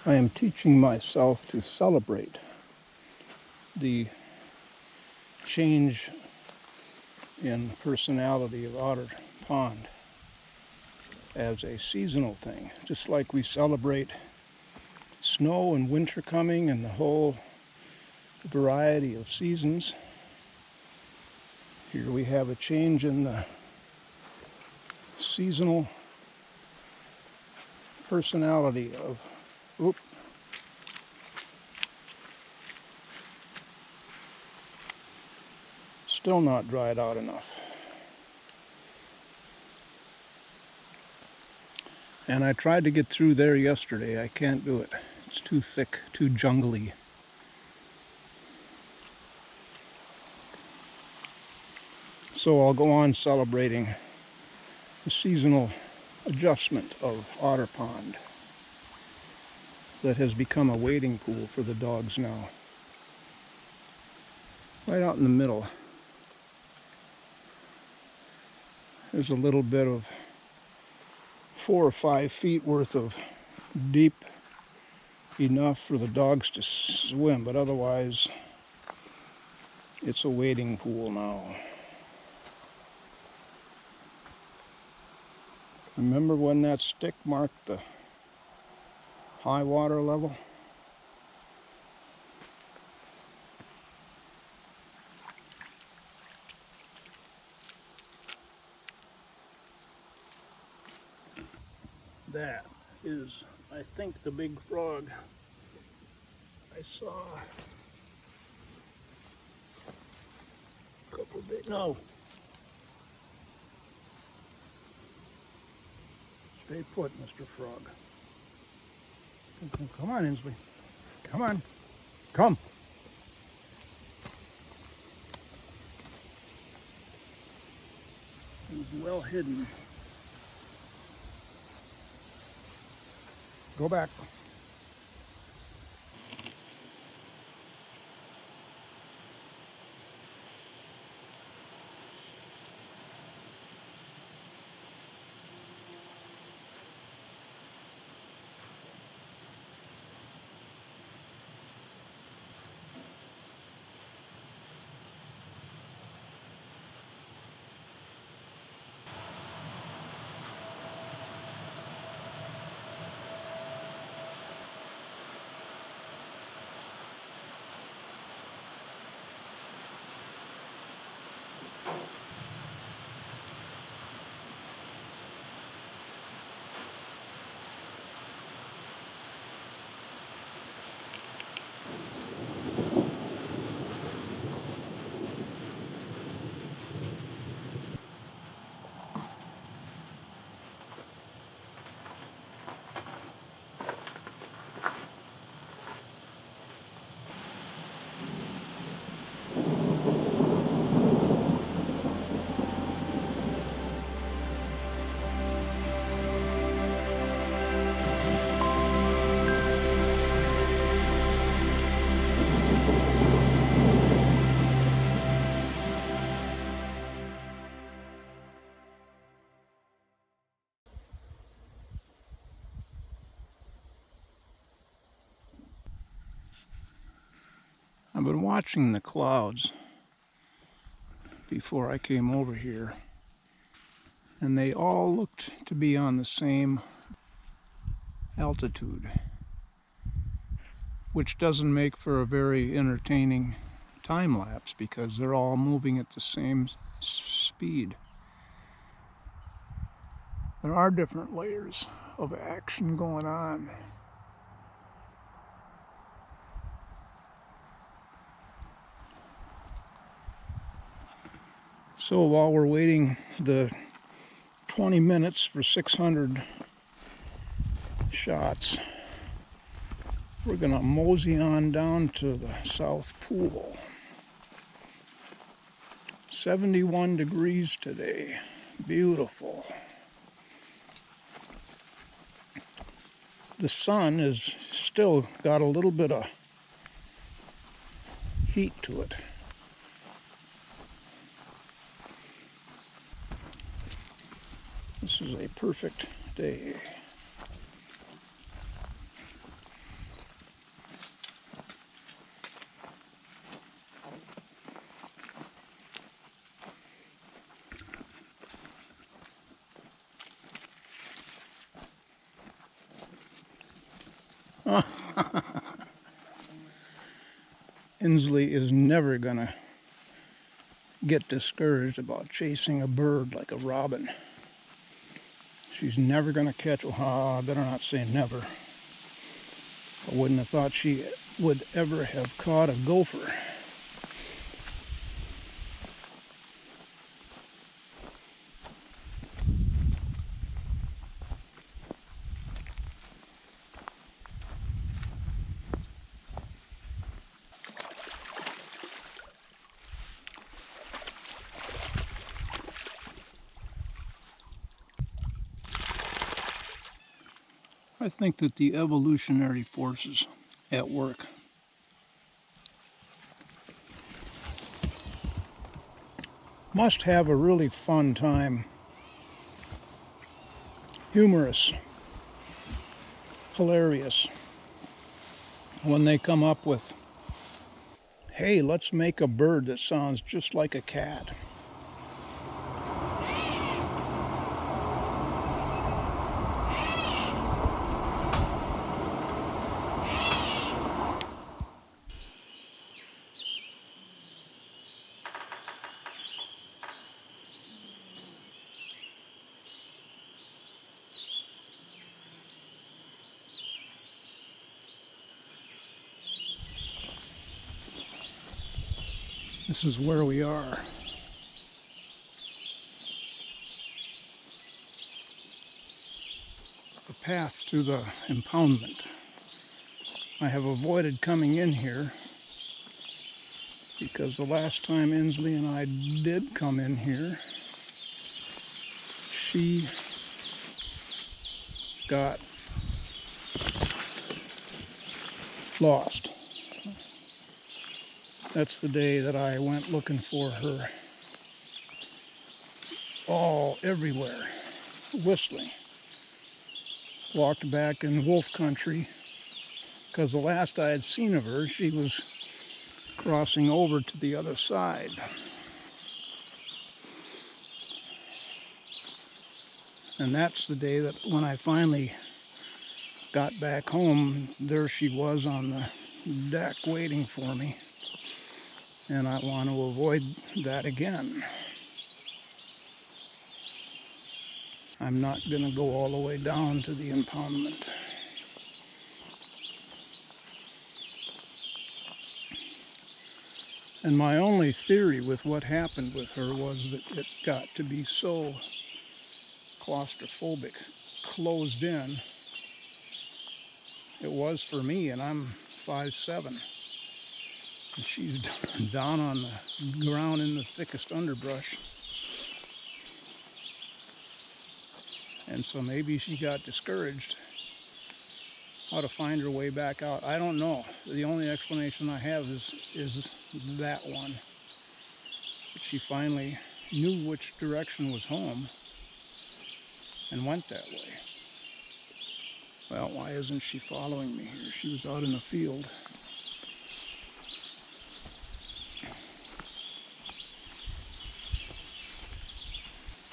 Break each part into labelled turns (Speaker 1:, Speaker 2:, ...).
Speaker 1: I am teaching myself to celebrate the change in personality of Otter Pond as a seasonal thing, just like we celebrate snow and winter coming and the whole variety of seasons. Here we have a change in the seasonal personality of, still not dried out enough. And I tried to get through there yesterday. I can't do it. It's too thick, too jungly. So I'll go on celebrating the seasonal adjustment of Otter Pond that has become a wading pool for the dogs now. Right out in the middle, there's a little bit of 4 or 5 feet worth of deep enough for the dogs to swim, but otherwise it's a wading pool now. Remember when that stick marked the high water level? That is, I think, the big frog I saw. A couple of big, no. Stay put, Mr. Frog. Come on, Insley. Come on. Come. He's well hidden. Go back. I've been watching the clouds before I came over here, and they all looked to be on the same altitude, which doesn't make for a very entertaining time lapse because they're all moving at the same speed. There are different layers of action going on. So while we're waiting the 20 minutes for 600 shots, we're gonna mosey on down to the South Pool. 71 degrees today, beautiful. The sun has still got a little bit of heat to it. This is a perfect day. Insley is never gonna get discouraged about chasing a bird like a robin. She's never gonna catch, I better not say never. I wouldn't have thought she would ever have caught a gopher. I think that the evolutionary forces at work must have a really fun time, humorous, hilarious, when they come up with, hey, let's make a bird that sounds just like a cat. This is where we are. The path to the impoundment. I have avoided coming in here because the last time Insley and I did come in here, she got lost. That's the day that I went looking for her all everywhere, whistling. Walked back in wolf country because the last I had seen of her, she was crossing over to the other side. And that's the day that when I finally got back home, there she was on the deck waiting for me. And I want to avoid that again. I'm not going to go all the way down to the impoundment. And my only theory with what happened with her was that it got to be so claustrophobic, closed in. It was for me, and I'm 5'7". And she's down on the ground in the thickest underbrush. And so maybe she got discouraged. How to find her way back out, I don't know. The only explanation I have is that one. But she finally knew which direction was home and went that way. Well, why isn't she following me here? She was out in the field.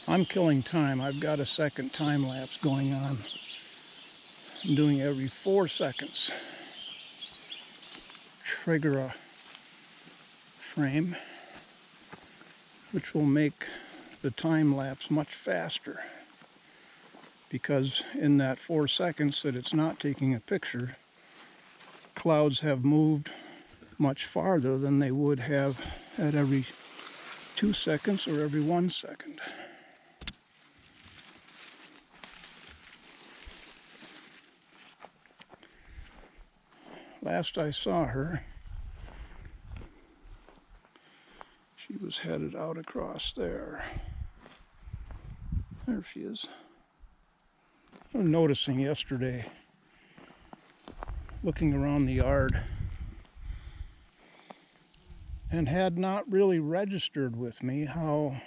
Speaker 1: I'm killing time. I've got a second time lapse going on. I'm doing every 4 seconds. Trigger a frame, which will make the time lapse much faster. Because in that 4 seconds that it's not taking a picture, clouds have moved much farther than they would have at every 2 seconds or every 1 second. Last I saw her, she was headed out across there. There she is. I was noticing yesterday, looking around the yard, and had not really registered with me how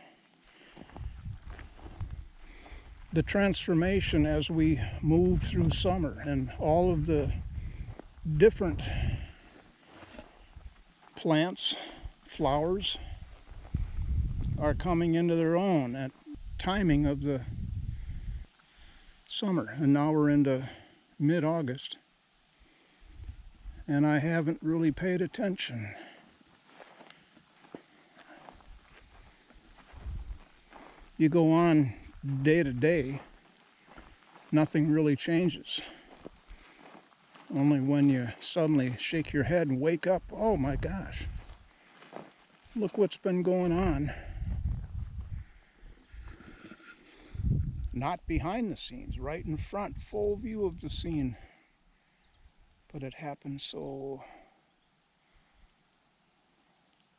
Speaker 1: the transformation as we moved through summer and all of the different plants, flowers are coming into their own at timing of the summer. And now we're into mid-August. and I haven't really paid attention. You go on day to day, nothing really changes. Only when you suddenly shake your head and wake up, oh my gosh, look what's been going on. Not behind the scenes, right in front, full view of the scene. But it happens so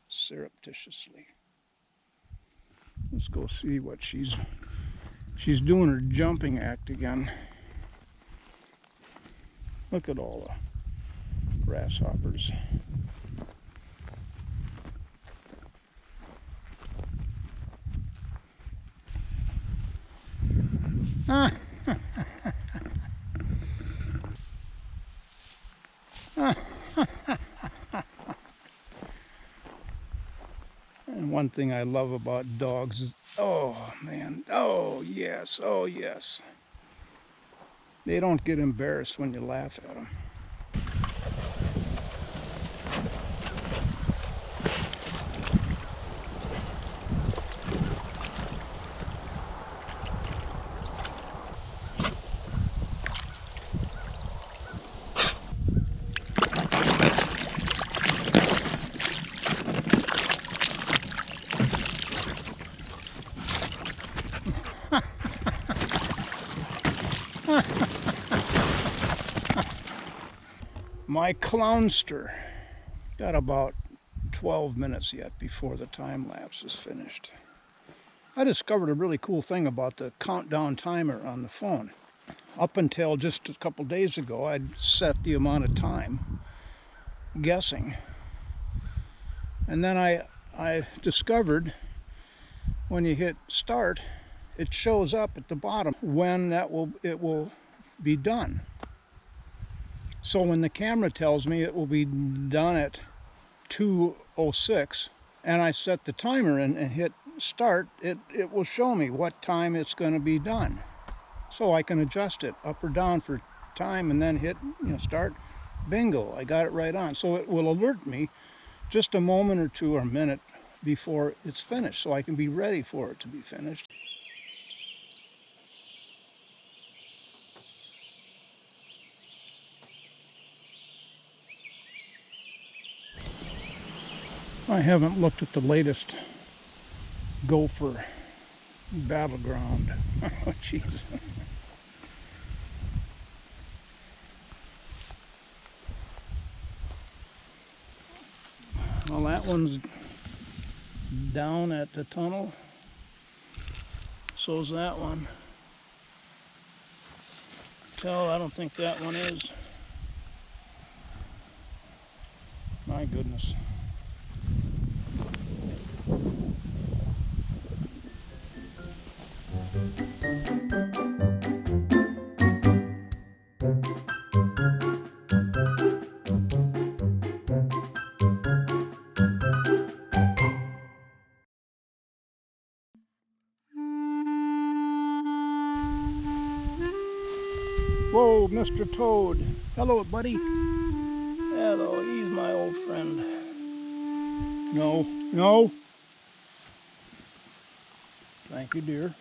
Speaker 1: surreptitiously. Let's go see what she's doing, her jumping act again. Look at all the grasshoppers. Ah. And one thing I love about dogs is, oh man, oh yes, they don't get embarrassed when you laugh at them. My clownster. Got about 12 minutes yet before the time lapse is finished. I discovered a really cool thing about the countdown timer on the phone. Up until just a couple days ago, I'd set the amount of time guessing. And then I discovered when you hit start, it shows up at the bottom when it will be done. So when the camera tells me it will be done at 2:06 and I set the timer and hit start, it will show me what time it's going to be done. So I can adjust it up or down for time and then hit start. Bingo, I got it right on. So it will alert me just a moment or two or a minute before it's finished, so I can be ready for it to be finished. I haven't looked at the latest gopher battleground. Oh, jeez. Well, that one's down at the tunnel. So's that one. I don't think that one is. My goodness. Whoa, Mr. Toad. Hello, buddy. Hello, he's my old friend. No, no. Thank you, dear.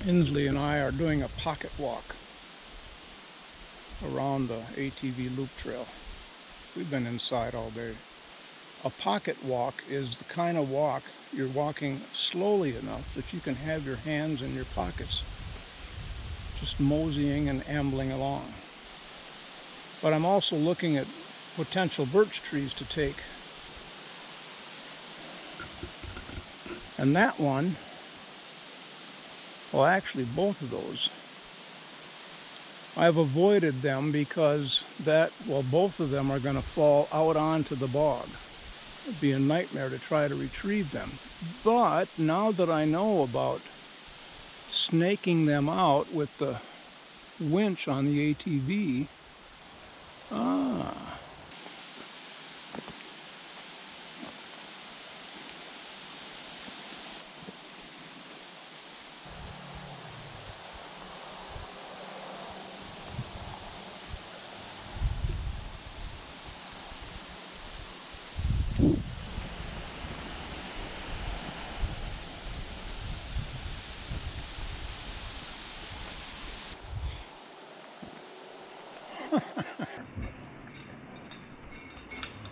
Speaker 1: Insley and I are doing a pocket walk around the ATV loop trail. We've been inside all day. A pocket walk is the kind of walk you're walking slowly enough that you can have your hands in your pockets, just moseying and ambling along. But I'm also looking at potential birch trees to take. And that one, well, actually both of those, I've avoided them because both of them are going to fall out onto the bog. It'd be a nightmare to try to retrieve them. But now that I know about snaking them out with the winch on the ATV,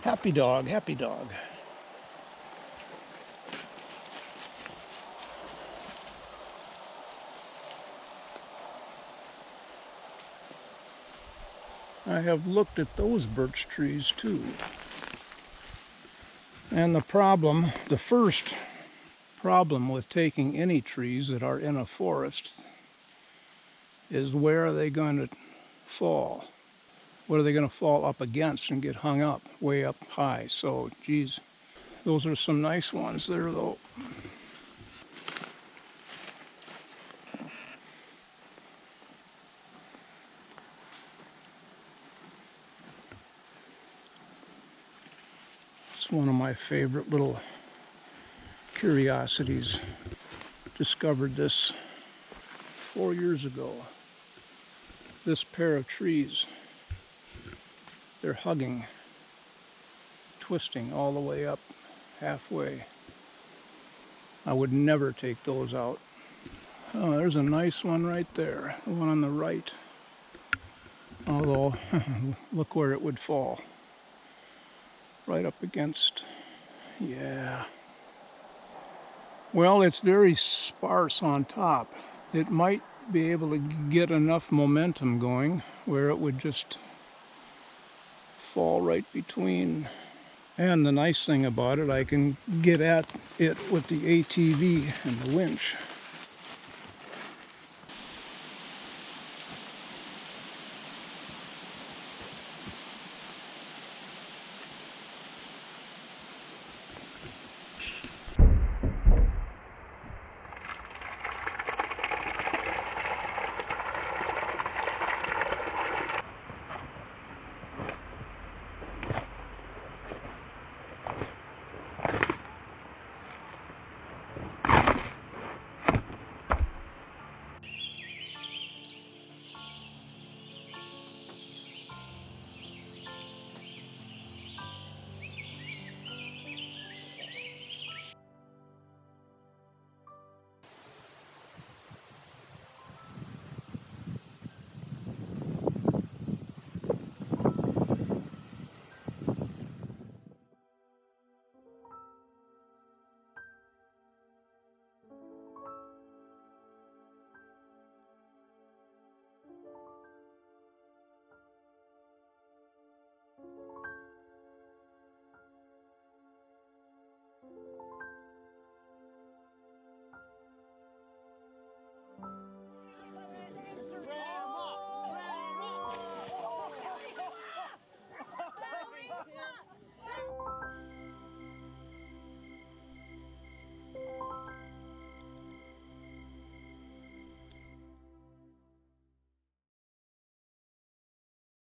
Speaker 1: Happy dog, happy dog. I have looked at those birch trees too. And the first problem with taking any trees that are in a forest is where are they going to fall? What are they going to fall up against and get hung up way up high? So, geez, those are some nice ones there though. It's one of my favorite little curiosities. Discovered this 4 years ago. This pair of trees, they're hugging, twisting all the way up halfway. I would never take those out. Oh, there's a nice one right there, the one on the right. Although, look where it would fall. Right up against, yeah. Well, it's very sparse on top. It might be able to get enough momentum going where it would just fall right between. And the nice thing about it, I can get at it with the ATV and the winch.